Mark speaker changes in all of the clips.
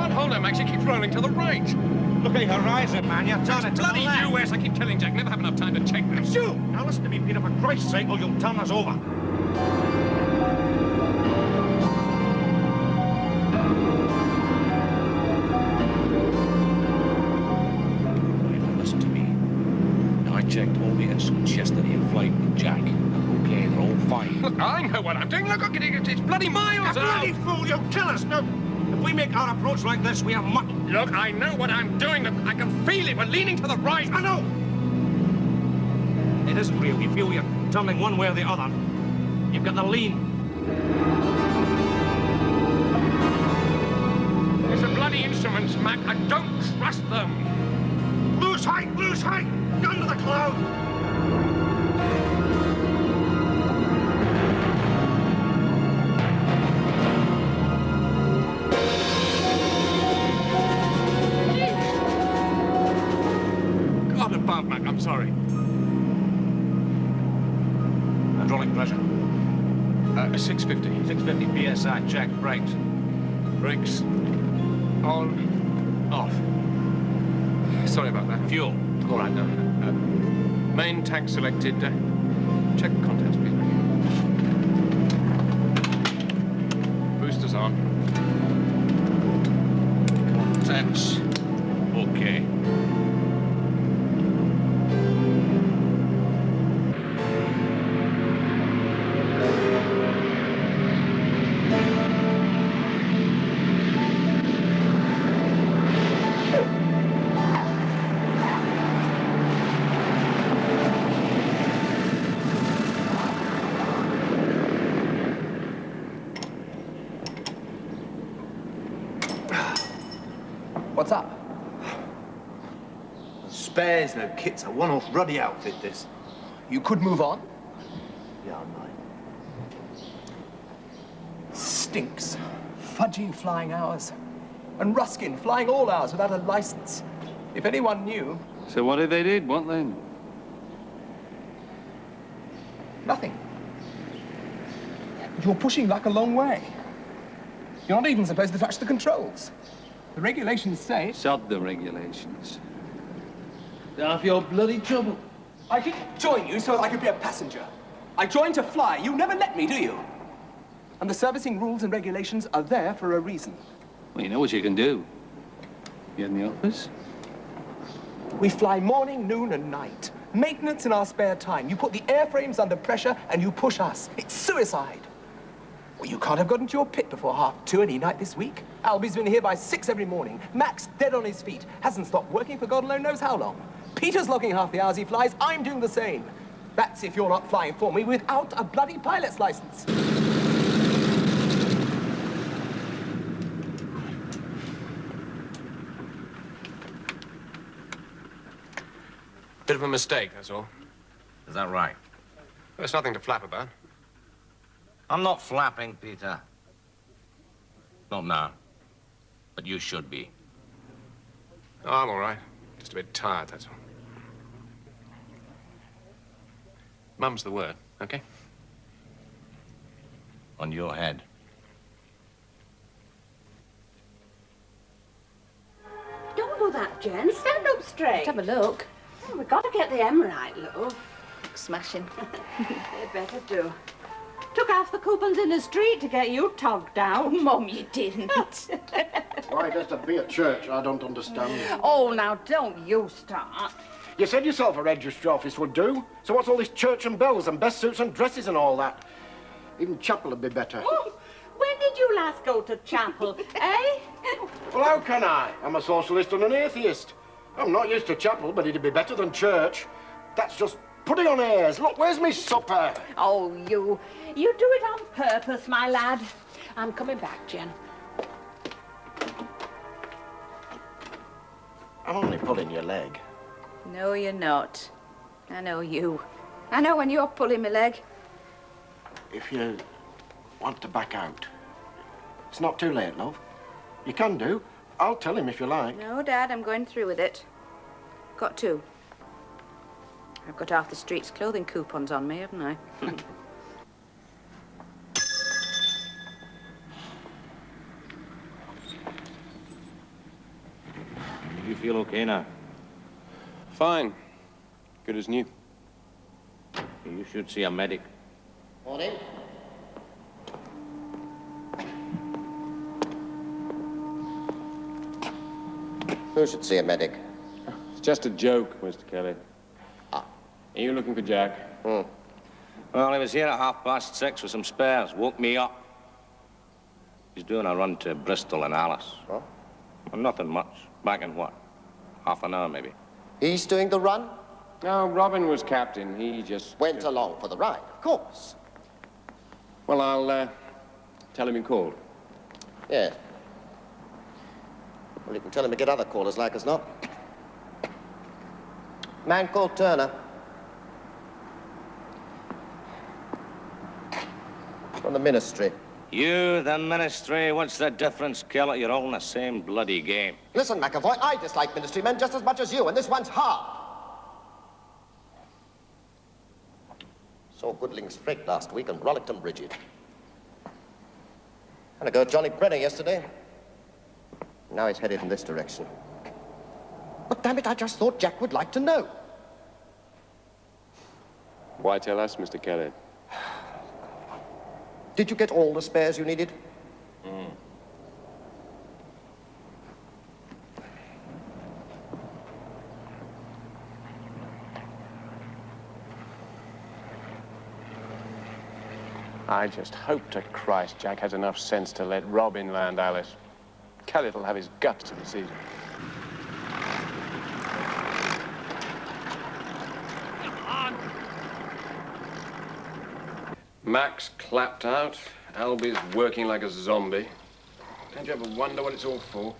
Speaker 1: can't hold her, Max. She keeps rolling to the right.
Speaker 2: Look at the horizon, man. You're turning to the
Speaker 1: Bloody
Speaker 2: left.
Speaker 1: US. I keep telling Jack, never have enough time to check this.
Speaker 2: Shoot! Now listen to me, Peter, for Christ's sake, or you'll turn us over. Listen to me. I checked all the instruments yesterday in flight with Jack. Okay, they're all fine.
Speaker 1: Look, I know what I'm doing. Look, it's bloody miles out.
Speaker 2: Bloody fool, you'll kill us. No, if we make our approach like this, we are much.
Speaker 1: Look, I know what I'm doing. Look, I can feel it. We're leaning to the right.
Speaker 2: I know. It isn't real. You feel you're turning one way or the other. You've got the lean.
Speaker 1: It's the bloody instruments, Mac. I don't trust them.
Speaker 2: Lose height, lose height. Down to the cloud.
Speaker 1: Above, Mac, I'm sorry.
Speaker 2: Hydraulic pressure.
Speaker 1: 650.
Speaker 2: 650 psi. Check. Brakes.
Speaker 1: Brakes. On. Off. Sorry about that.
Speaker 2: Fuel.
Speaker 1: All right, now. Main tank selected. Check contents, please. Boosters on. Contents. Okay.
Speaker 3: What's up?
Speaker 4: Spares, no kits. A one-off ruddy outfit, this.
Speaker 3: You could move on.
Speaker 4: Yeah, I might.
Speaker 3: Stinks. Fudging flying hours. And Ruskin flying all hours without a license. If anyone knew...
Speaker 5: So what if they did? What then?
Speaker 3: Nothing. You're pushing luck a long way. You're not even supposed to touch the controls. The regulations say...
Speaker 5: Sod the regulations. Half your bloody trouble.
Speaker 3: I didn't join you so that I could be a passenger. I joined to fly. You never let me, do you? And the servicing rules and regulations are there for a reason.
Speaker 5: Well, you know what you can do. You in the office?
Speaker 3: We fly morning, noon, and night. Maintenance in our spare time. You put the airframes under pressure and you push us. It's suicide. Well, you can't have got into your pit before 2:30 any night this week. Albie's been here by 6 every morning. Max dead on his feet. Hasn't stopped working for God alone knows how long. Peter's logging half the hours he flies. I'm doing the same. That's if you're not flying for me without a bloody pilot's license.
Speaker 1: Bit of a mistake, that's all.
Speaker 2: Is that right?
Speaker 1: There's nothing to flap about.
Speaker 2: I'm not flapping, Peter. Not now. But you should be.
Speaker 1: Oh, I'm all right. Just a bit tired, that's all. Mum's the word, okay?
Speaker 2: On your head.
Speaker 6: Don't do that, Jen. Stand up straight.
Speaker 7: Let's have a look.
Speaker 6: Oh, we've got to get the M right, love.
Speaker 7: Smashing.
Speaker 6: You better do. Took half the coupons in the street to get you togged out.
Speaker 7: Mum, you didn't.
Speaker 8: Why does to be at church? I don't understand.
Speaker 6: Oh, now don't you start.
Speaker 8: You said yourself a registry office would do. So what's all this church and bells and best suits and dresses and all that? Even chapel would be better.
Speaker 6: Oh, when did you last go to chapel, eh?
Speaker 8: Well, how can I? I'm a socialist and an atheist. I'm not used to chapel, but it'd be better than church. That's just putting on airs. Look, where's me supper?
Speaker 6: Oh, you do it on purpose, my lad. I'm coming back, Jen.
Speaker 8: I'm only pulling your leg.
Speaker 7: No, you're not. I know you. I know when you're pulling my leg.
Speaker 8: If you want to back out, it's not too late, love. You can do. I'll tell him if you like.
Speaker 7: No, Dad, I'm going through with it. Got to. I've got half the street's clothing coupons on me, haven't I?
Speaker 2: feel okay now?
Speaker 1: Fine. Good as new.
Speaker 2: You should see a medic.
Speaker 9: Morning. Who should see a medic?
Speaker 1: It's just a joke, Mr. Kelly.
Speaker 9: Ah.
Speaker 1: Are you looking for Jack?
Speaker 2: Well, he was here at 6:30 with some spares. Woke me up. He's doing a run to Bristol and Alice.
Speaker 9: Oh?
Speaker 2: Well, nothing much. Back in what? Half an hour, maybe.
Speaker 9: He's doing the run?
Speaker 1: No, Robin was captain. He just...
Speaker 9: Went along for the ride, of course.
Speaker 1: Well, I'll tell him you called.
Speaker 9: Yeah. Well, you can tell him to get other callers like as not. Man called Turner. From the ministry.
Speaker 2: You, the ministry, what's the difference, Kelly? You're all in the same bloody game.
Speaker 9: Listen, McAvoy, I dislike ministry men just as much as you, and this one's hard. Saw Goodling's freight last week and Rollickton Bridget. Had to go Johnny Brenner yesterday. Now he's headed in this direction. But damn it, I just thought Jack would like to know.
Speaker 1: Why tell us, Mr. Kelly?
Speaker 9: Did you get all the spares you needed?
Speaker 1: I just hope to Christ Jack has enough sense to let Robin land Alice. Kelly'll have his guts to the season. Mac's clapped out. Albie's working like a zombie. Don't you ever wonder what it's all for?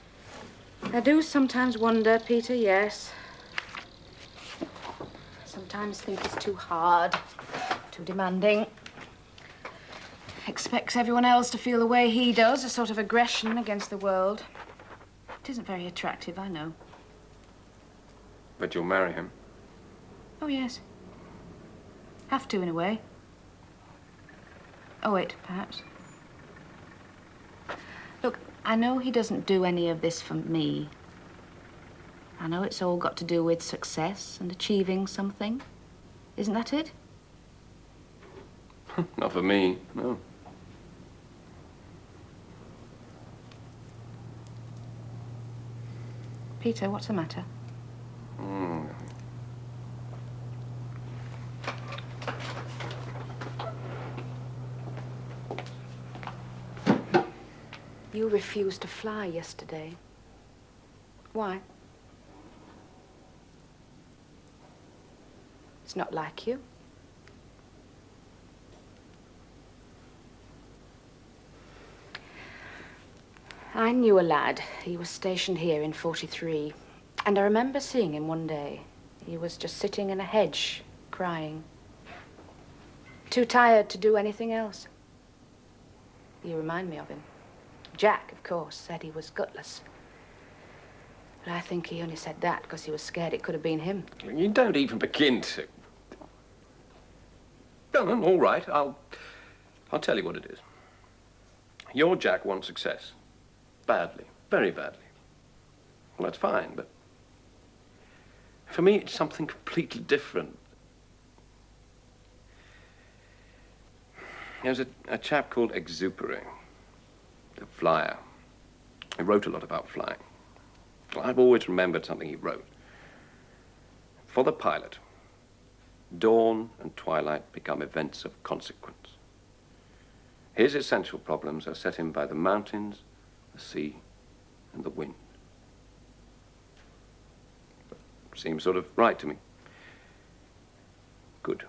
Speaker 7: I do sometimes wonder, Peter, yes. Sometimes think it's too hard, too demanding. Expects everyone else to feel the way he does, a sort of aggression against the world. It isn't very attractive, I know.
Speaker 1: But you'll marry him?
Speaker 7: Oh, yes. Have to, in a way. Oh, wait, perhaps. Look, I know he doesn't do any of this for me. I know it's all got to do with success and achieving something. Isn't that it?
Speaker 1: Not for me, no.
Speaker 7: Peter, what's the matter? You refused to fly yesterday. Why? It's not like you. I knew a lad. He was stationed here in 43. And I remember seeing him one day. He was just sitting in a hedge, crying. Too tired to do anything else. You remind me of him. Jack, of course, said he was gutless. But I think he only said that because he was scared it could have been him.
Speaker 1: You don't even begin to. No, all right. I'll tell you what it is. Your Jack wants success. Badly. Very badly. Well, that's fine, but for me, it's something completely different. There's a chap called Exupery, the flyer. He wrote a lot about flying. Well, I've always remembered something he wrote. For the pilot, dawn and twilight become events of consequence. His essential problems are set in by the mountains, the sea, and the wind. Seems sort of right to me. Good.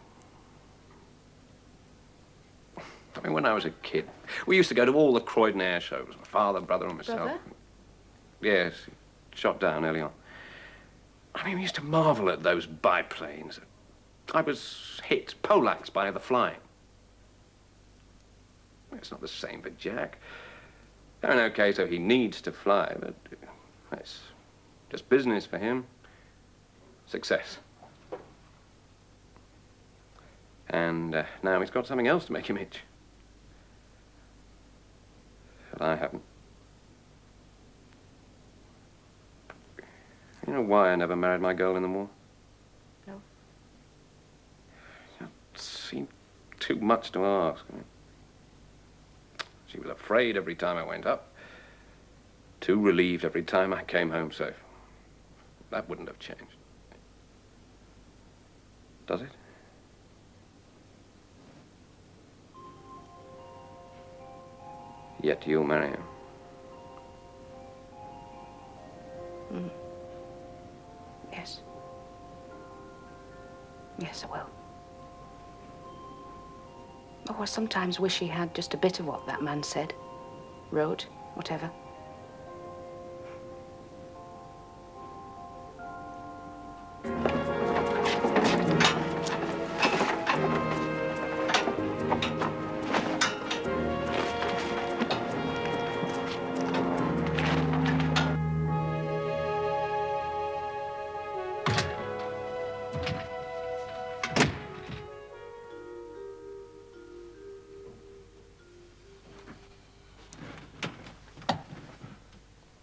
Speaker 1: I mean, when I was a kid, we used to go to all the Croydon air shows. My father, brother, and myself.
Speaker 7: Brother?
Speaker 1: Yes, shot down early on. I mean, we used to marvel at those biplanes. I was hit, poleaxed by the flying. It's not the same for Jack. I mean, okay, so he needs to fly, but it's just business for him. Success. And now he's got something else to make him itch. But I haven't. You know why I never married my girl in the war?
Speaker 7: No.
Speaker 1: It seemed too much to ask. She was afraid every time I went up. Too relieved every time I came home safe. That wouldn't have changed. Does it? Yet you'll marry him.
Speaker 7: Mm. Yes. Yes, I will. Oh, I sometimes wish he had just a bit of what that man said. Wrote, whatever.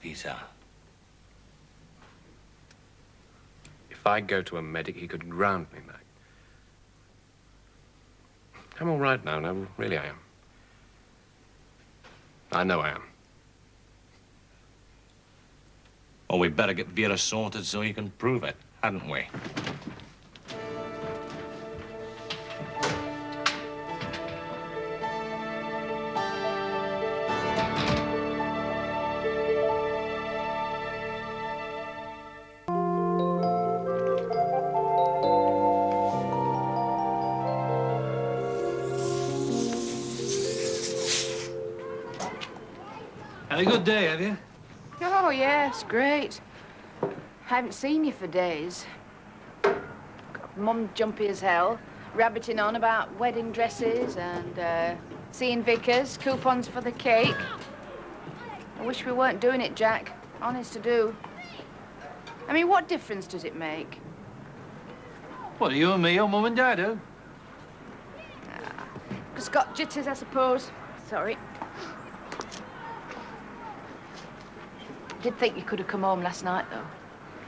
Speaker 2: Visa.
Speaker 1: If I go to a medic, he could ground me back. I'm all right now. No, really I am. I know I am.
Speaker 2: Well, we'd better get Vera sorted so you can prove it, hadn't we?
Speaker 5: Had a good day, have you?
Speaker 7: Oh, yes, great. Haven't seen you for days. Mum jumpy as hell, rabbiting on about wedding dresses and seeing Vickers, coupons for the cake. I wish we weren't doing it, Jack. Honest to do. I mean, what difference does it make?
Speaker 5: What, are you and me or Mum and Dad, huh?
Speaker 7: Just got jitters, I suppose. Sorry. Did think you could have come home last night, though.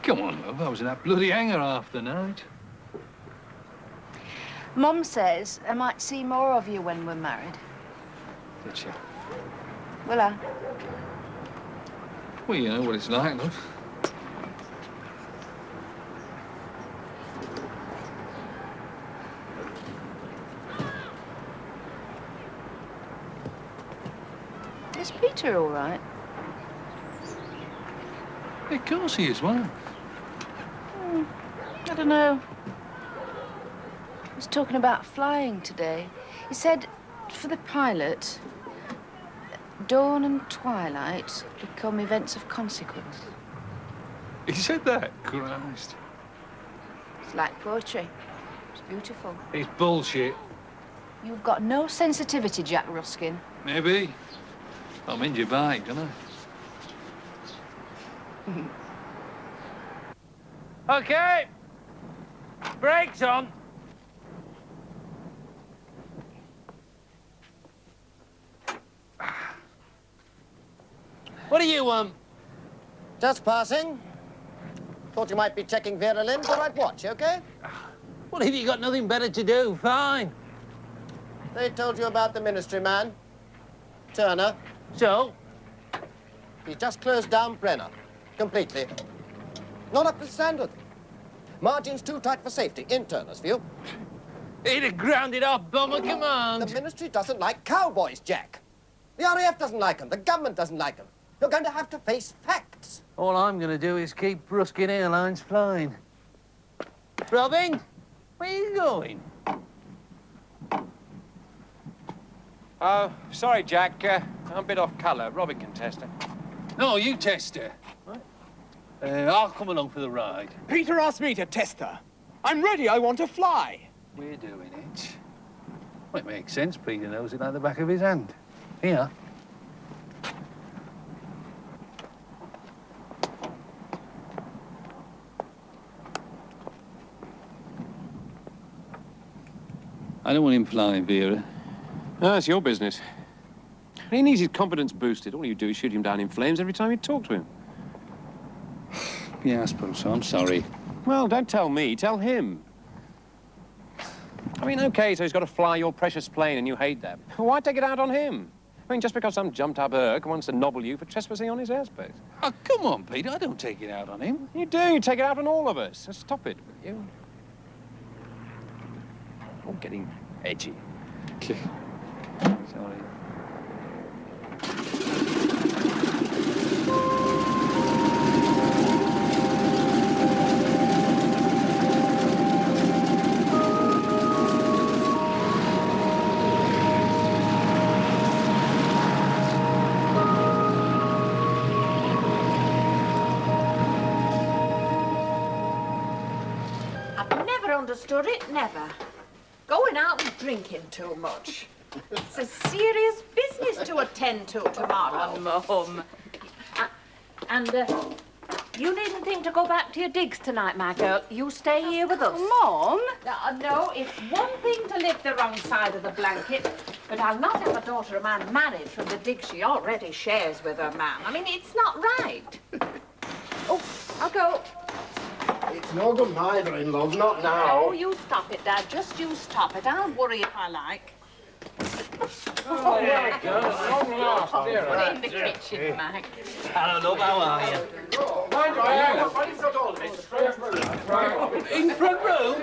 Speaker 5: Come on, love. I was in that bloody hangar half the night.
Speaker 7: Mum says I might see more of you when we're married.
Speaker 5: Did she?
Speaker 7: Will I?
Speaker 5: Well, you know what it's like, love.
Speaker 7: Is Peter all right?
Speaker 5: Of course he is, why?
Speaker 7: I don't know. He was talking about flying today. He said for the pilot, dawn and twilight become events of consequence.
Speaker 5: He said that? Christ.
Speaker 7: It's like poetry. It's beautiful.
Speaker 5: It's bullshit.
Speaker 7: You've got no sensitivity, Jack Ruskin.
Speaker 5: Maybe. I'm in your bike, don't I?
Speaker 10: Okay. Brakes on. What do you want?
Speaker 9: Just passing. Thought you might be checking Vera Lynn, but I'd watch, okay?
Speaker 10: Well, if you got nothing better to do, fine.
Speaker 9: They told you about the ministry man, Turner.
Speaker 10: So?
Speaker 9: He's just closed down Brenner. Completely. Not up to standard. Margins too tight for safety, in Turner's view.
Speaker 10: He'd have grounded our bomber command.
Speaker 9: The ministry doesn't like cowboys, Jack. The RAF doesn't like them. The government doesn't like them. You're going to have to face facts.
Speaker 10: All I'm going to do is keep Ruskin Airlines flying. Robin, where are you going?
Speaker 11: Oh, sorry, Jack. I'm a bit off colour. Robin can test her.
Speaker 5: No, you test her.
Speaker 10: What?
Speaker 5: I'll come along for the ride.
Speaker 3: Peter asked me to test her. I'm ready. I want to fly.
Speaker 5: We're doing it. Well, it makes sense. Peter knows it like the back of his hand. Here. I don't want him flying, Vera.
Speaker 11: No, that's your business. He needs his confidence boosted. All you do is shoot him down in flames every time you talk to him.
Speaker 5: Yeah, I suppose so. I'm sorry.
Speaker 11: Well, don't tell me, tell him. I mean, okay, so he's got to fly your precious plane and you hate that. Why take it out on him? I mean, just because some jumped-up Irk wants to nobble you for trespassing on his airspace.
Speaker 5: Oh, come on, Peter. I don't take it out on him.
Speaker 11: You do. You take it out on all of us. So stop it, will you? Oh, getting edgy.
Speaker 5: Sorry.
Speaker 6: I've never understood it, never. Going out and drinking too much. It's a serious business to attend to tomorrow.
Speaker 7: Mum.
Speaker 6: You needn't think to go back to your digs tonight, my girl. You stay here with us.
Speaker 7: Mum?
Speaker 6: No, it's one thing to live the wrong side of the blanket, but I'll not have a daughter of mine married from the dig she already shares with her man. I mean, it's not right. Oh, I'll go.
Speaker 8: It's no good neither in love, not now.
Speaker 6: Oh, you stop it, Dad. Just you stop it. I'll worry if I like.
Speaker 11: Oh, my God. Long last, dear.
Speaker 6: Put it in the kitchen, Mac.
Speaker 10: Hello, love, how are you?
Speaker 8: Mind you,
Speaker 10: In front room?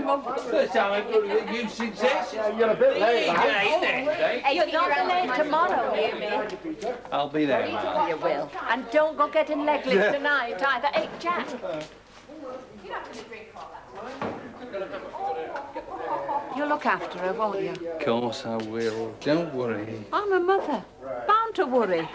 Speaker 10: First time I've got you success.
Speaker 8: you're a bit late, lad.
Speaker 6: Hey, you're not late tomorrow, hear me?
Speaker 5: I'll be there, Mum.
Speaker 6: You will. And don't go getting legless tonight either. Hey, Jack. You'll look after her, won't you?
Speaker 5: Of course I will. Don't worry.
Speaker 6: I'm a mother. Bound to worry.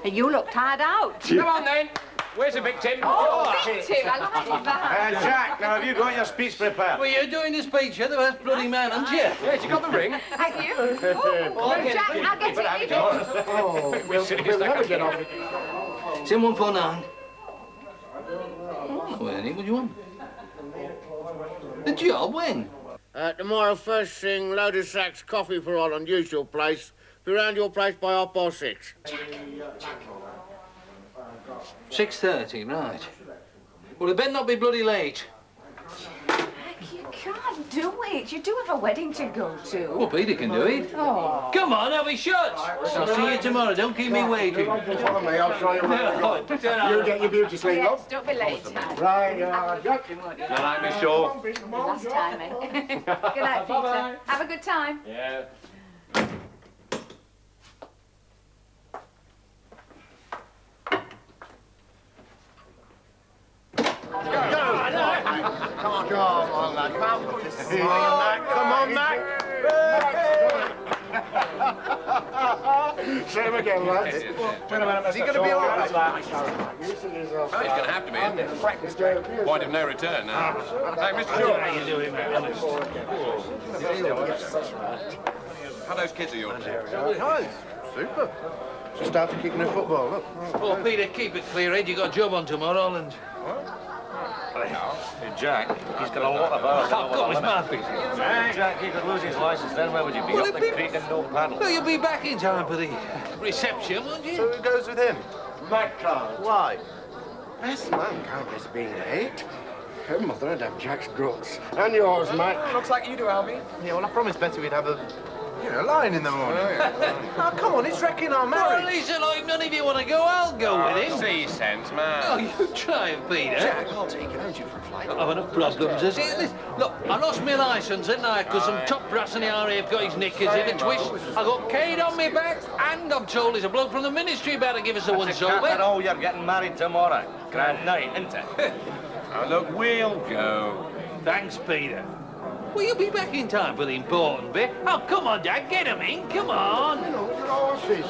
Speaker 6: And you look tired out.
Speaker 11: Come on, then. Where's the victim?
Speaker 6: Oh, victim. I like that.
Speaker 4: Jack, now have you got your speech prepared?
Speaker 10: Well, you're doing the speech, you're the first bloody man, aren't you?
Speaker 11: Yes, you got the ring.
Speaker 6: Thank you. Oh, Jack, I'll get it.
Speaker 8: Oh, we'll never get off it.
Speaker 10: It's in 149. Oh, well, what do you want? The job, when?
Speaker 8: Tomorrow, first thing, load of sacks, coffee for all, unusual place. Be round your place by 6:30.
Speaker 10: 6:30, right. Well, it better not be bloody late.
Speaker 6: You can't do it. You do have a wedding to go to.
Speaker 10: Well, Peter can do it.
Speaker 6: Oh.
Speaker 10: Come on, I'll be shut. I'll see you tomorrow. Don't keep me waiting.
Speaker 8: Follow me, I'll show you where to go. You get your beauty sleep,
Speaker 6: Yes,
Speaker 8: love.
Speaker 6: don't be late.
Speaker 8: Right, Jack.
Speaker 11: Good night, Miss Shaw.
Speaker 6: Last time, eh? Good night, Peter.
Speaker 11: Bye-bye.
Speaker 6: Have a good time.
Speaker 11: Yeah.
Speaker 8: Come on, lad. Come on, Mac. Say him again, lads. Wait a minute, is he going to be all right?
Speaker 11: Oh, he's going to have to be, isn't he? Point of no return now. Hey, Mr. Shaw. How you doing, mate? How those kids are yours?
Speaker 8: Hi. Super. Just started kicking a football, look.
Speaker 10: Oh, Peter, keep it clear, Ed. You got a job on tomorrow, and...
Speaker 2: Jack, he's got a lot of hours.
Speaker 10: Oh, God, it's my business.
Speaker 2: Jack, he could lose his license, then where would you be?
Speaker 10: Well,
Speaker 2: Up the creek and no paddle.
Speaker 10: Well, you'll be back in time for the reception, won't you?
Speaker 8: So who goes with him? Mac can't. Why? Best man can't miss being late. Her mother would have Jack's guts. And yours, Mac.
Speaker 3: Looks like you do, Albie.
Speaker 4: Yeah, well, I promised Betty we'd have a line in the morning. Oh, come on, it's wrecking our
Speaker 10: Well,
Speaker 4: marriage.
Speaker 10: Lisa, like, none of you want to go, I'll go with him.
Speaker 11: See sense,
Speaker 10: Oh,
Speaker 11: man.
Speaker 10: you try it, Peter.
Speaker 4: Jack, I'll take it, haven't you, for a flight?
Speaker 10: I've enough problems as it is. Look, I lost my licence, didn't I? Because some top brass in the RAF got his knickers in a twist. I got Cade on my back, and I'm told there's a bloke from the ministry about to give us a once-over.
Speaker 2: Oh, you're getting married tomorrow. Grand night, isn't it?
Speaker 11: Oh, look, we'll go.
Speaker 10: Thanks, Peter. Will you be back in time for the important bit? Oh, come on, Dad, get him in, come on.
Speaker 8: You know, your horses.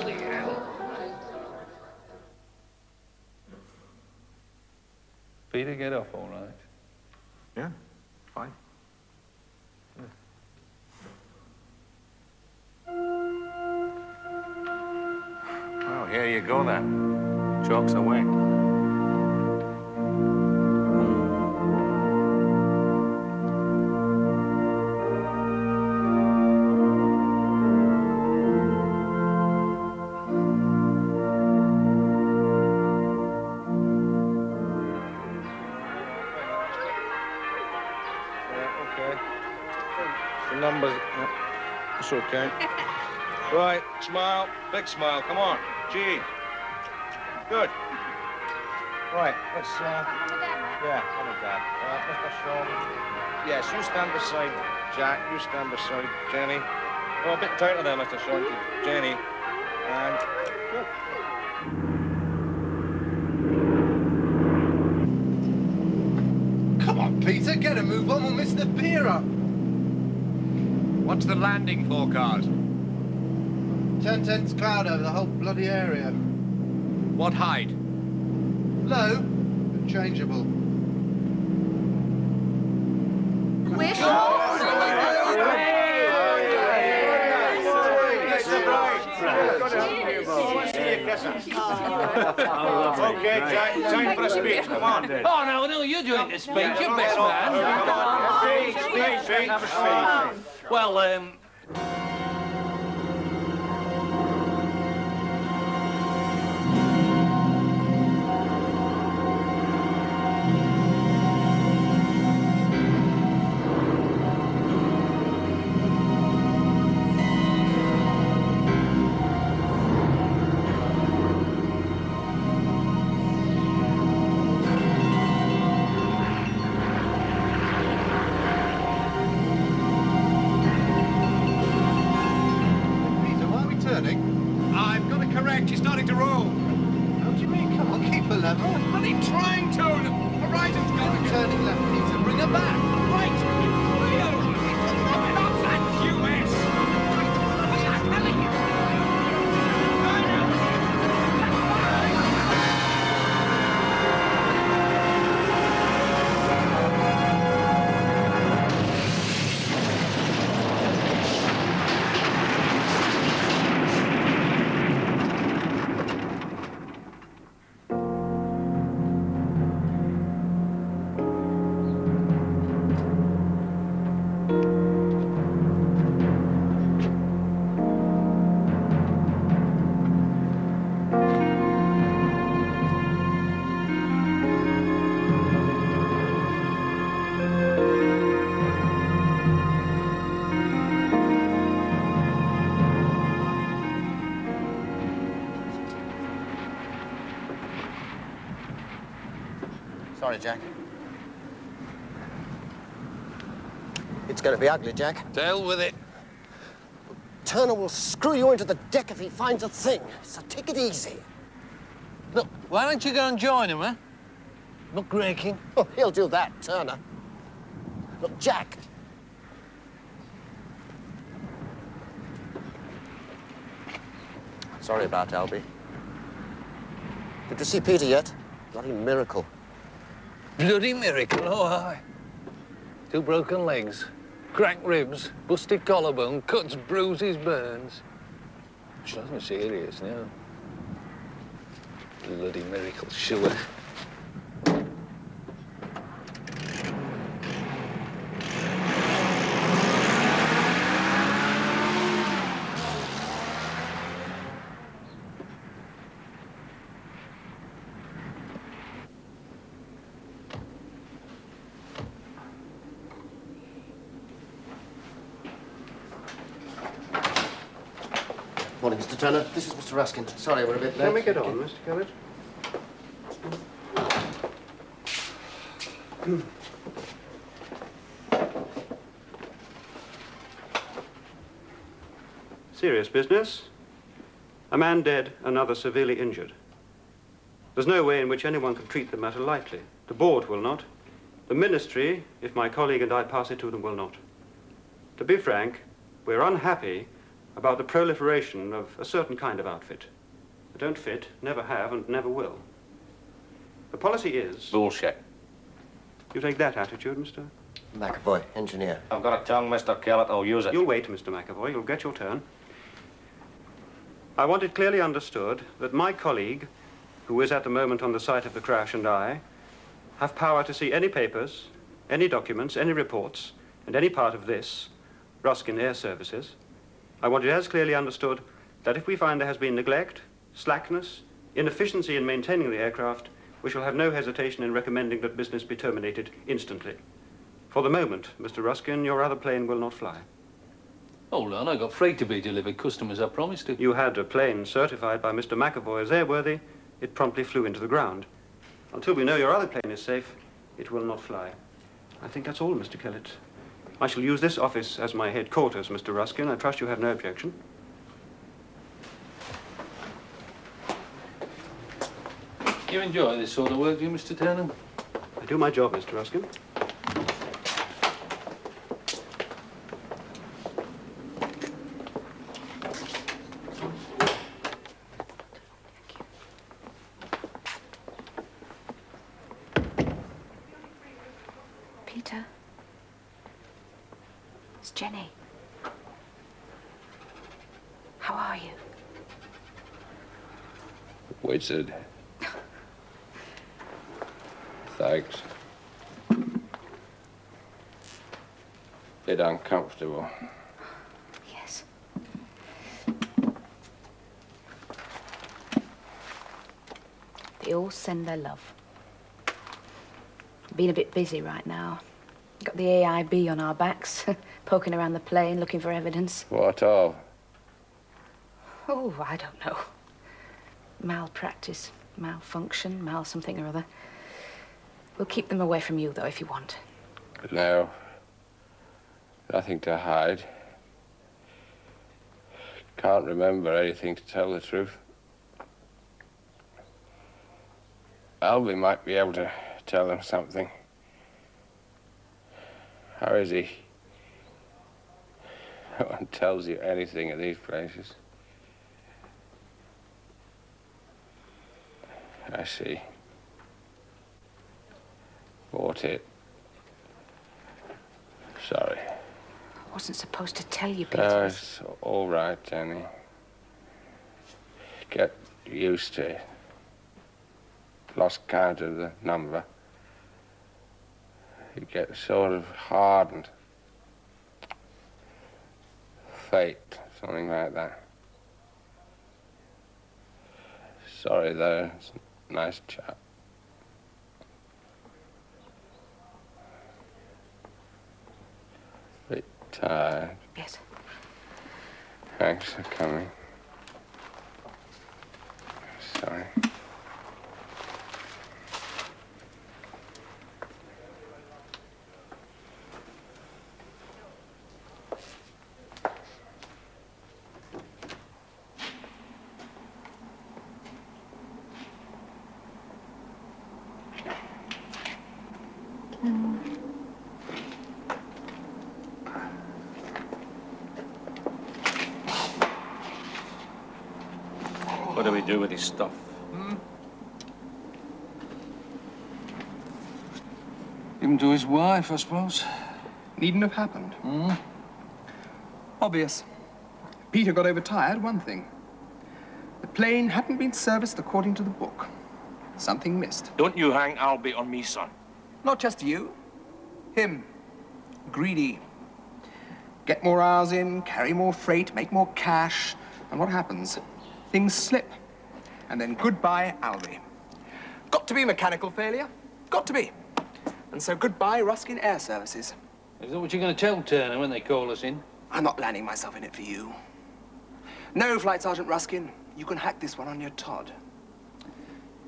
Speaker 5: Peter, get off all right.
Speaker 4: Yeah, fine.
Speaker 2: Well, here you go then. Chalk's away. The numbers. It's okay. Right, smile. Big smile. Come on. G. Good. Right, let's, yeah, mum and dad. Mr. Shaw. Yes, you stand beside Jack. You stand beside Jenny. Oh, a bit tighter there, Mr. Shaw. Jenny. And good.
Speaker 4: Come on, Peter, get a move on. We'll miss the pier up.
Speaker 11: What's the landing forecast?
Speaker 4: 10 tenths cloud over the whole bloody area.
Speaker 11: What height?
Speaker 4: Low, but changeable.
Speaker 6: Wish.
Speaker 2: Okay, Jack, time for a speech. Come on.
Speaker 10: Oh, no, you're doing the speech. You're best man.
Speaker 2: Speech.
Speaker 10: Well,
Speaker 4: Peter, why are we turning?
Speaker 11: I've got to correct. She's starting to roll.
Speaker 4: How do you mean? Come on, keep her level.
Speaker 11: Bloody trying to. Horizon's got to
Speaker 4: Turning left, Peter. Bring her back.
Speaker 11: Right. Nonsense, US.
Speaker 9: Sorry, Jack. It's going to be ugly, Jack.
Speaker 10: to hell with it.
Speaker 9: Turner will screw you into the deck if he finds a thing. So take it easy.
Speaker 10: Look, why don't you go and join him, eh? Not raking.
Speaker 9: Oh, he'll do that, Turner. Look, Jack. Sorry about Albie. Did you see Peter yet? Bloody miracle.
Speaker 10: Bloody miracle, oh, aye. 2 broken legs, cracked ribs, busted collarbone, cuts, bruises, burns. She wasn't serious, no. Bloody miracle, sure.
Speaker 9: Morning, Mr. Turner. This is Mr. Ruskin. Sorry, we're a bit late.
Speaker 8: Can we get on, Mr. Kellett?
Speaker 12: Serious business. A man dead, another severely injured. There's no way in which anyone can treat the matter lightly. The board will not. The ministry, if my colleague and I pass it to them, will not. To be frank, we're unhappy about the proliferation of a certain kind of outfit. They don't fit, never have, and never will. The policy is...
Speaker 2: Bullshit.
Speaker 12: You take that attitude, Mr.
Speaker 9: McAvoy, engineer.
Speaker 2: I've got a tongue, Mr. Kellett. I'll use it.
Speaker 12: You'll wait, Mr. McAvoy. You'll get your turn. I want it clearly understood that my colleague, who is at the moment on the site of the crash, and I, have power to see any papers, any documents, any reports, and any part of this, Ruskin Air Services. I want it as clearly understood that if we find there has been neglect, slackness, inefficiency in maintaining the aircraft, we shall have no hesitation in recommending that business be terminated instantly. For the moment, Mr. Ruskin, your other plane will not fly.
Speaker 10: Hold on, I got freight to be delivered. Customers I promised to.
Speaker 12: You had a plane certified by Mr. McAvoy as airworthy. It promptly flew into the ground. Until we know your other plane is safe, it will not fly. I think that's all, Mr. Kellett. I shall use this office as my headquarters, Mr. Ruskin. I trust you have no objection.
Speaker 10: You enjoy this sort of work, do you, Mr. Turner?
Speaker 12: I do my job, Mr. Ruskin.
Speaker 7: Peter. It's Jenny. How are you?
Speaker 1: Wizard. Thanks. Bit uncomfortable.
Speaker 7: Yes. They all send their love. Been a bit busy right now. Got the AIB on our backs, poking around the plane, looking for evidence.
Speaker 1: What of?
Speaker 7: Oh, I don't know. Malpractice, malfunction, mal something or other. We'll keep them away from you, though, if you want.
Speaker 1: No. Nothing to hide. Can't remember anything, to tell the truth. Albie might be able to tell them something. How is he? No one tells you anything at these places. I see. Bought it. Sorry.
Speaker 7: I wasn't supposed to tell you, Peter.
Speaker 1: No, it's all right, Jenny. Get used to it. Lost count of the number. You get sort of hardened. Fate, something like that. Sorry, though. It's a nice chap. Bit tired.
Speaker 7: Yes.
Speaker 1: Thanks for coming. Sorry.
Speaker 10: What do we do with his stuff? Give him to his wife, I suppose.
Speaker 3: Needn't have happened. Obvious. Peter got overtired, one thing. The plane hadn't been serviced according to the book. Something missed.
Speaker 13: Don't you hang Albie on me, son.
Speaker 3: Not just you. Him. Greedy. Get more hours in, carry more freight, make more cash. And what happens? Things slip. And then goodbye, Albie. Got to be mechanical failure. Got to be. And so goodbye, Ruskin Air Services.
Speaker 10: Is that what you're going to tell Turner when they call us in?
Speaker 3: I'm not landing myself in it for you. No, Flight Sergeant Ruskin. You can hack this one on your Todd.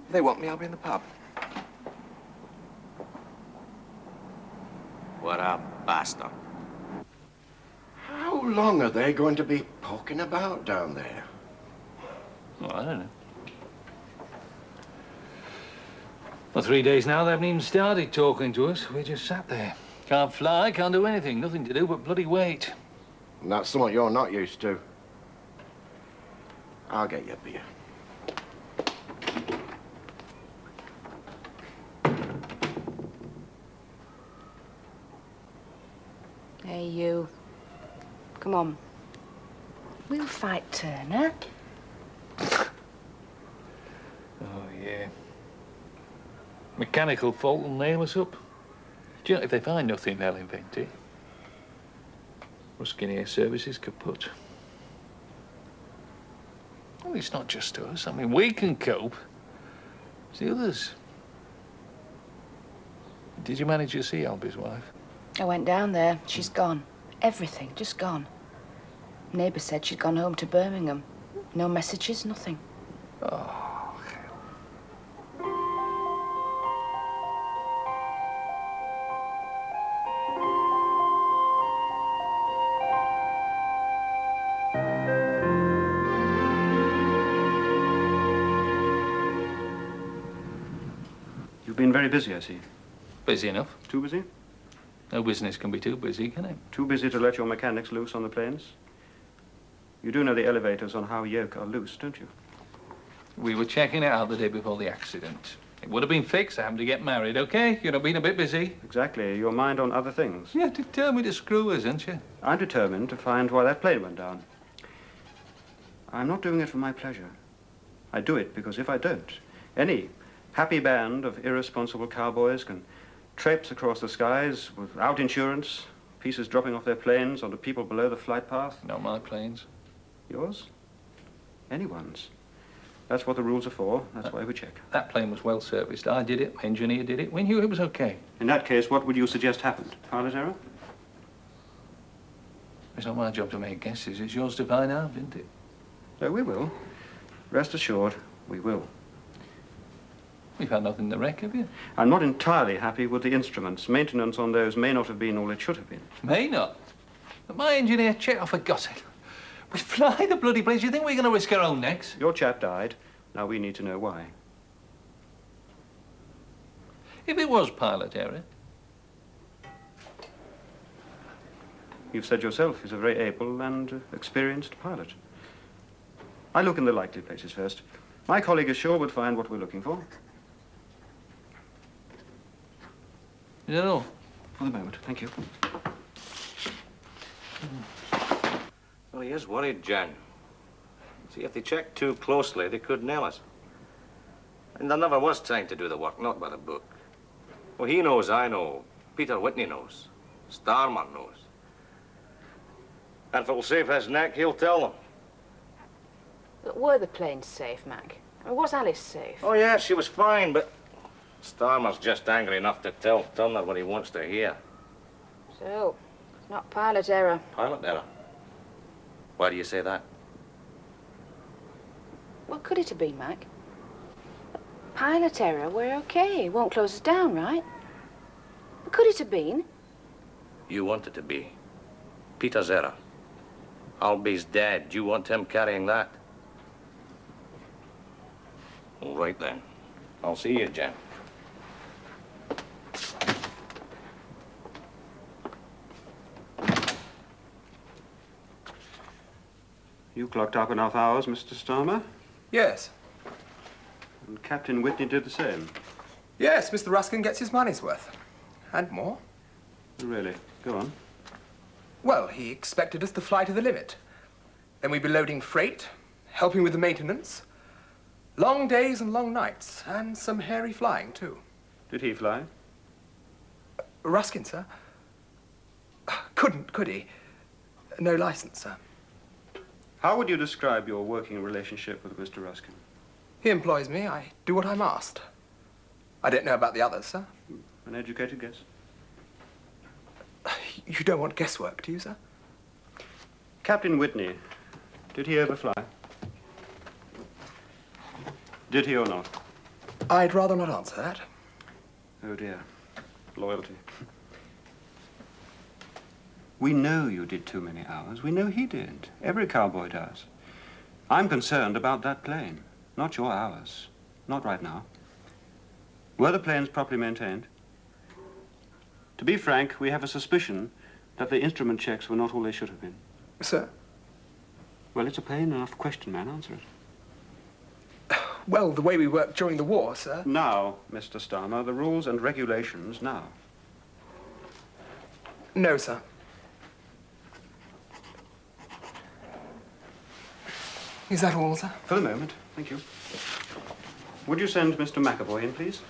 Speaker 3: If they want me, I'll be in the pub.
Speaker 13: What a bastard.
Speaker 8: How long are they going to be poking about down there?
Speaker 10: Well, I don't know. For 3 days now, they haven't even started talking to us. We just sat there. Can't fly, can't do anything. Nothing to do but bloody wait.
Speaker 8: And that's something you're not used to. I'll get you a beer.
Speaker 7: Hey, you. Come on. We'll fight Turner.
Speaker 10: Oh, yeah. Mechanical fault will nail us up. Do you know, if they find nothing, they'll invent it. Ruskin Air Services kaput. Well, it's not just us. I mean, we can cope. It's the others. Did you manage to see Albie's wife?
Speaker 7: I went down there. She's gone. Everything, just gone. Neighbour said she'd gone home to Birmingham. No messages, nothing.
Speaker 5: Oh.
Speaker 12: You've been very busy, I see.
Speaker 10: Busy enough.
Speaker 12: Too busy?
Speaker 10: No business can be too busy, can it?
Speaker 12: Too busy to let your mechanics loose on the planes? You do know the elevators on How Yoke are loose, don't you?
Speaker 10: We were checking it out the day before the accident. It would have been fixed. I happened to get married, okay? You'd have been a bit busy.
Speaker 12: Exactly. Your mind on other things.
Speaker 10: You're determined to screw us, aren't you?
Speaker 12: I'm determined to find why that plane went down. I'm not doing it for my pleasure. I do it because if I don't, any happy band of irresponsible cowboys can traipse across the skies without insurance, pieces dropping off their planes onto people below the flight path.
Speaker 10: Not my planes.
Speaker 12: Yours? Anyone's. That's what the rules are for. That's why we check.
Speaker 10: That plane was well serviced. I did it. My engineer did it. We knew it was okay.
Speaker 12: In that case, what would you suggest happened? Pilot error?
Speaker 10: It's not my job to make guesses. It's yours to find out, isn't it?
Speaker 12: No, we will. Rest assured, we will.
Speaker 10: We've had nothing to wreck, have you?
Speaker 12: I'm not entirely happy with the instruments. Maintenance on those may not have been all it should have been.
Speaker 10: May not? But my engineer, Chet, I forgot it. We fly the bloody planes. You think we're going to risk our own necks?
Speaker 12: Your chap died. Now we need to know why.
Speaker 10: If it was pilot error.
Speaker 12: You've said yourself he's a very able and experienced pilot. I look in the likely places first. My colleague is sure would find what we're looking for.
Speaker 10: Is that all?
Speaker 12: For the moment, thank you.
Speaker 13: Well, he is worried, Jan. See, if they checked too closely, they could nail us. And there never was time to do the work, not by the book. Well, he knows, I know. Peter Whitney knows. Starmer knows. And if it'll save his neck, he'll tell them.
Speaker 7: But were the planes safe, Mac? I mean, was Alice safe?
Speaker 13: Oh, yeah, she was fine, but Starmer's just angry enough to tell Turner what he wants to hear.
Speaker 7: So, it's not pilot error.
Speaker 13: Pilot error. Why do you say that?
Speaker 7: What could it have been, Mac? Pilot error, we're okay. It won't close us down, right? What could it have been?
Speaker 13: You want it to be. Peter's error. Alby's dead. You want him carrying that? All right, then. I'll see you, Jen.
Speaker 12: You clocked up enough hours, Mr. Starmer?
Speaker 3: Yes.
Speaker 12: And Captain Whitney did the same?
Speaker 3: Yes, Mr. Ruskin gets his money's worth. And more.
Speaker 12: Really? Go on.
Speaker 3: Well, he expected us to fly to the limit. Then we'd be loading freight, helping with the maintenance. Long days and long nights, and some hairy flying, too.
Speaker 12: Did he fly?
Speaker 3: Ruskin, sir? Couldn't, could he? No license, sir.
Speaker 12: How would you describe your working relationship with Mr. Ruskin?
Speaker 3: He employs me. I do what I'm asked. I don't know about the others, sir.
Speaker 12: An educated guess?
Speaker 3: You don't want guesswork, do you, sir?
Speaker 12: Captain Whitney, did he overfly? Did he or not?
Speaker 3: I'd rather not answer that.
Speaker 12: Oh, dear. Loyalty. We know you did too many hours. We know he did. Every cowboy does. I'm concerned about that plane, not your hours. Not right now. Were the planes properly maintained? To be frank, we have a suspicion that the instrument checks were not all they should have been.
Speaker 3: Sir?
Speaker 12: Well, it's a plain enough question, man. Answer it.
Speaker 3: Well, the way we worked during the war, sir.
Speaker 12: Now, Mr. Starmer, the rules and regulations now.
Speaker 3: No, sir. Is that all, sir?
Speaker 12: For the moment, thank you. Would you send Mr. McAvoy in, please?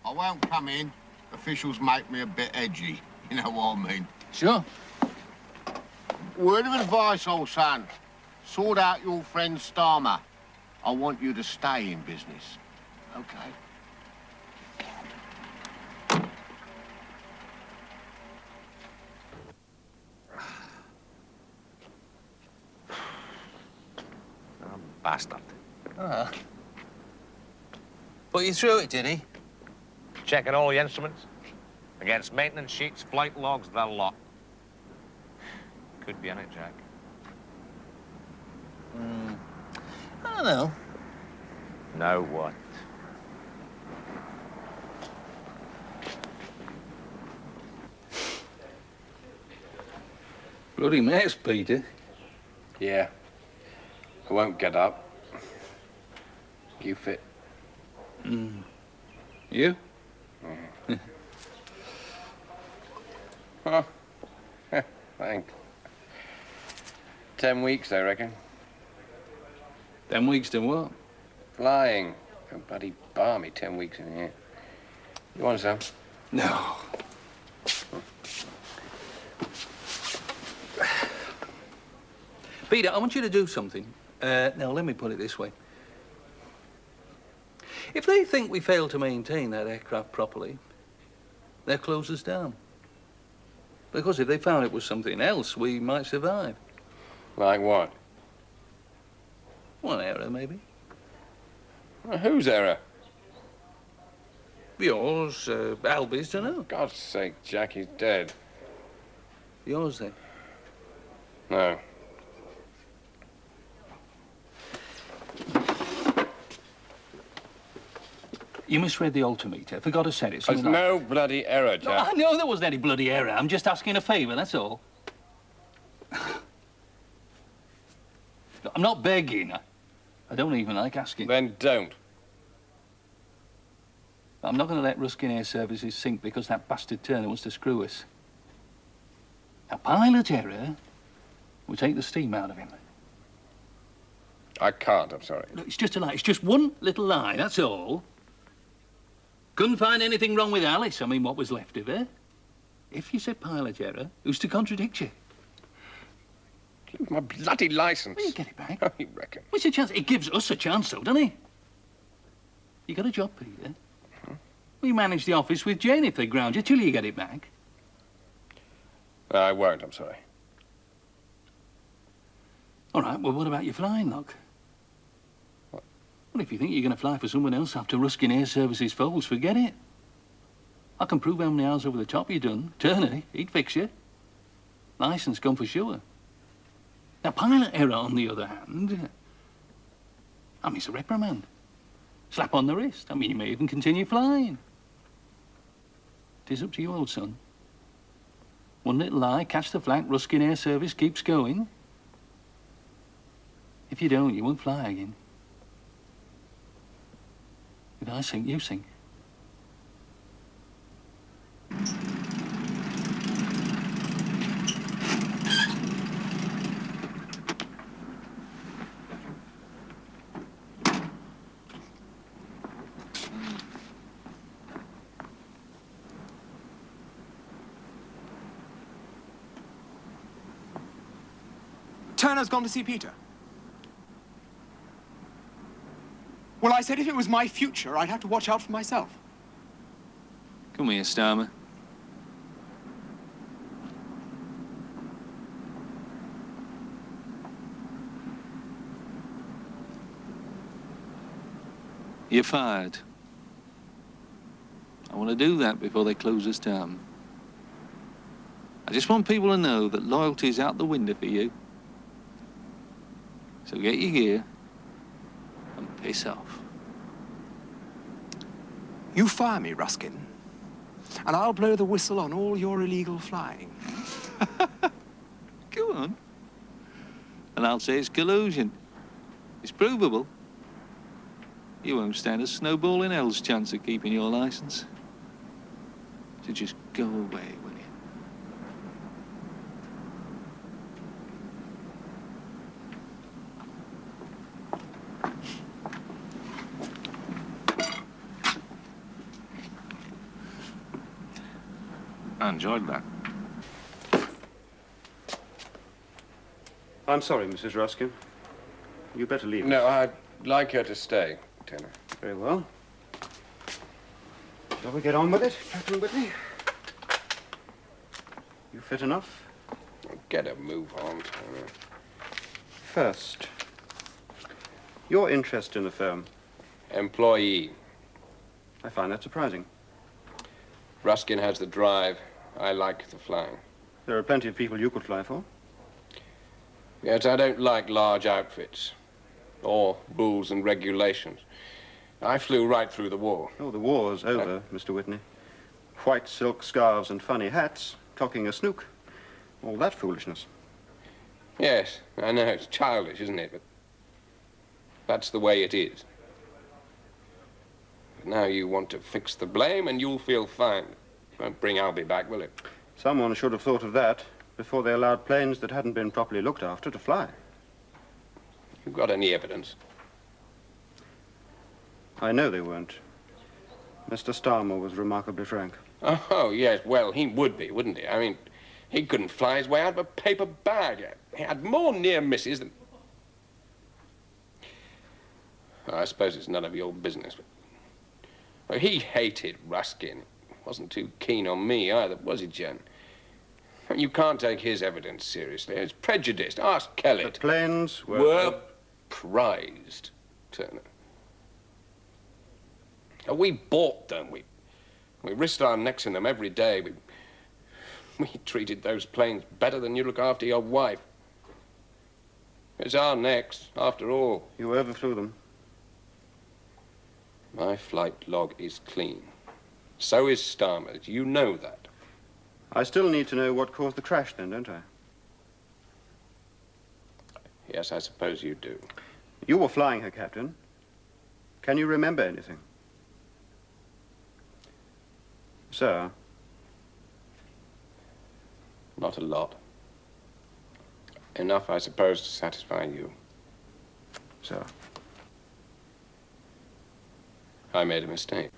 Speaker 14: I won't come in. Officials make me a bit edgy. You know what I mean?
Speaker 10: Sure.
Speaker 14: Word of advice, old son. Sort out your friend Starmer. I want you to stay in business.
Speaker 5: Okay.
Speaker 10: Bastard. Ah. Put you through it, did he?
Speaker 15: Checking all the instruments. Against maintenance sheets, flight logs, the lot. Could be in it, Jack.
Speaker 10: I don't know.
Speaker 15: Now what?
Speaker 10: Bloody mess, Peter.
Speaker 1: Yeah. I won't get up. You fit?
Speaker 10: You?
Speaker 1: Oh. Thanks. 10 weeks, I reckon.
Speaker 10: 10 weeks to what?
Speaker 1: Flying. A bloody balmy 10 weeks in here. You want some?
Speaker 10: No. Peter, I want you to do something. Now, let me put it this way. If they think we failed to maintain that aircraft properly, they'll close us down. Because if they found it was something else, we might survive.
Speaker 1: Like what?
Speaker 10: One error, maybe.
Speaker 1: Well, whose error?
Speaker 10: Yours, Albie's, dunno.
Speaker 1: God's sake, Jack, he's dead.
Speaker 10: Yours, then?
Speaker 1: No.
Speaker 10: You misread the altimeter. Forgot to set it.
Speaker 1: There's no bloody error, Jack.
Speaker 10: No, I know there wasn't any bloody error. I'm just asking a favour, that's all. I'm not begging. I don't even like asking.
Speaker 1: Then don't.
Speaker 10: I'm not going to let Ruskin Air Services sink because that bastard Turner wants to screw us. A pilot error will take the steam out of him.
Speaker 1: I can't, I'm sorry.
Speaker 10: Look, it's just a lie. It's just one little lie, that's all. Couldn't find anything wrong with Alice. I mean, what was left of her. If you said pilot error, who's to contradict you?
Speaker 1: My bloody license.
Speaker 10: Well, you get it back.
Speaker 1: Oh, you reckon?
Speaker 10: What's a chance? It gives us a chance, though, doesn't it? You got a job, Peter. We manage the office with Jane if they ground you till you get it back.
Speaker 1: I won't, I'm sorry.
Speaker 10: All right, well, what about your flying log? What? Well, if you think you're going to fly for someone else after Ruskin Air Services folds, forget it. I can prove how many hours over the top you've done. Turner, he'd fix you. Licence gone for sure. Now, pilot error, on the other hand, I mean, it's a reprimand. Slap on the wrist. I mean, you may even continue flying. 'Tis up to you, old son. One little lie, catch the flak, Ruskin Air Service keeps going. If you don't, you won't fly again. If I sink, you sink.
Speaker 3: Turner's gone to see Peter. Well, I said if it was my future, I'd have to watch out for myself.
Speaker 10: Come here, Starmer. You're fired. I want to do that before they close us down. I just want people to know that loyalty's out the window for you. So get your gear and piss off.
Speaker 3: You fire me, Ruskin, and I'll blow the whistle on all your illegal flying.
Speaker 10: Go on. And I'll say it's collusion. It's provable. You won't stand a snowball in hell's chance of keeping your license. So just go away, will you?
Speaker 15: I enjoyed that.
Speaker 12: I'm sorry, Mrs. Ruskin. You'd better leave.
Speaker 1: No, I'd like her to stay, Lieutenant.
Speaker 12: Very well. Shall we get on with it, Captain Whitney? You fit enough?
Speaker 1: Get a move on, Turner.
Speaker 12: First, your interest in the firm.
Speaker 1: Employee.
Speaker 12: I find that surprising.
Speaker 1: Ruskin has the drive. I like the flying.
Speaker 12: There are plenty of people you could fly for.
Speaker 1: Yes, I don't like large outfits or rules and regulations. I flew right through the war.
Speaker 12: Oh, the war's over, Mr. Whitney. White silk scarves and funny hats, cocking a snook. All that foolishness.
Speaker 1: Yes, I know. It's childish, isn't it? But that's the way it is. But now you want to fix the blame and you'll feel fine. Won't bring Albie back, will it?
Speaker 12: Someone should have thought of that before they allowed planes that hadn't been properly looked after to fly.
Speaker 1: You got any evidence?
Speaker 12: I know they weren't. Mr. Starmer was remarkably frank.
Speaker 1: Oh, yes. Well, he would be, wouldn't he? I mean, he couldn't fly his way out of a paper bag. He had more near misses than... I suppose it's none of your business, but... Well, he hated Ruskin. Wasn't too keen on me either, was he, Jen? You can't take his evidence seriously. It's prejudiced. Ask Kelly.
Speaker 12: The planes were
Speaker 1: prized, Turner. We bought them. We risked our necks in them every day. We treated those planes better than you look after your wife. It's our necks, after all.
Speaker 12: You overflew them.
Speaker 1: My flight log is clean. So is Starmer's. You know that.
Speaker 12: I still need to know what caused the crash then, don't I?
Speaker 1: Yes, I suppose you do.
Speaker 12: You were flying her, Captain. Can you remember anything? Sir?
Speaker 1: Not a lot. Enough, I suppose, to satisfy you.
Speaker 12: Sir?
Speaker 1: I made a mistake.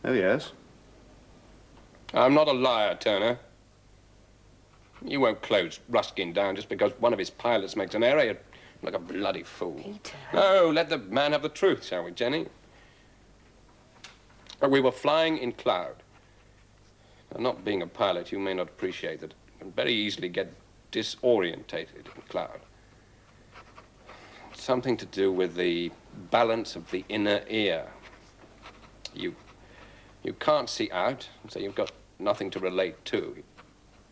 Speaker 12: Oh, yes?
Speaker 1: I'm not a liar, Turner. You won't close Ruskin down just because one of his pilots makes an error. You're like a bloody fool.
Speaker 7: Peter.
Speaker 1: No, let the man have the truth, shall we, Jenny? We were flying in cloud. Now, not being a pilot, you may not appreciate that you can very easily get disorientated in cloud. It's something to do with the balance of the inner ear. You can't see out, so you've got nothing to relate to.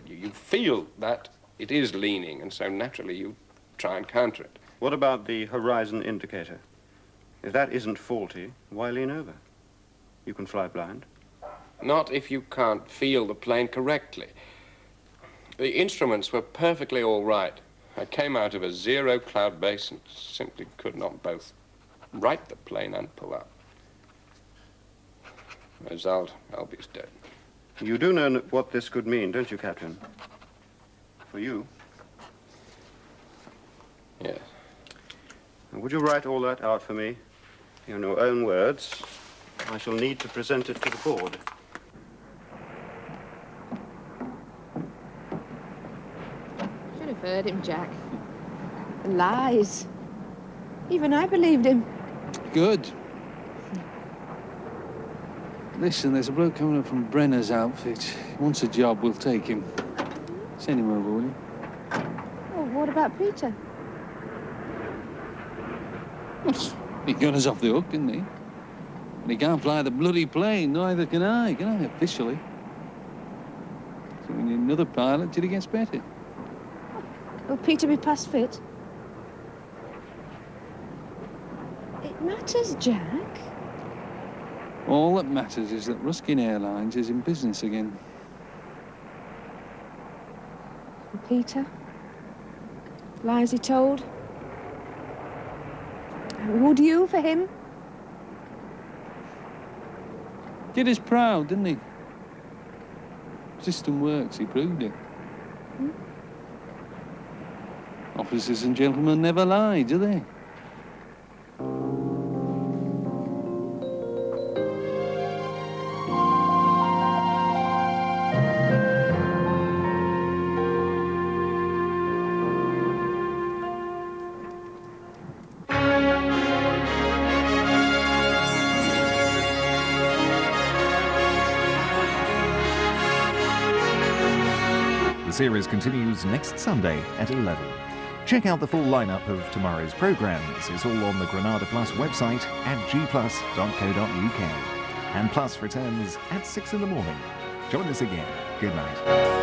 Speaker 1: You feel that it is leaning, and so naturally you try and counter it.
Speaker 12: What about the horizon indicator? If that isn't faulty, why lean over? You can fly blind.
Speaker 1: Not if you can't feel the plane correctly. The instruments were perfectly all right. I came out of a zero cloud base and simply could not both right the plane and pull up. Result, Albie's dead.
Speaker 12: You do know what this could mean, don't you, Captain? For you.
Speaker 1: Yes.
Speaker 12: Now, would you write all that out for me in your own words? I shall need to present it to the board.
Speaker 16: Should have heard him, Jack. The lies. Even I believed him.
Speaker 5: Good. Listen, there's a bloke coming up from Brenner's outfit. He wants a job, we'll take him. Send him over, will you?
Speaker 16: Oh, what about Peter?
Speaker 5: He got us off the hook, didn't he? And he can't fly the bloody plane, neither can I, officially. So we need another pilot till he gets better.
Speaker 16: Will Peter be past fit? It matters, Jack.
Speaker 5: All that matters is that Ruskin Airlines is in business again.
Speaker 16: And Peter? Lies he told? Would you for him?
Speaker 5: Did us proud, didn't he? System works, he proved it. Officers and gentlemen never lie, do they?
Speaker 17: The series continues next Sunday at 11. Check out the full lineup of tomorrow's programmes. It's all on the Granada Plus website at gplus.co.uk. And Plus returns at 6 in the morning. Join us again. Good night.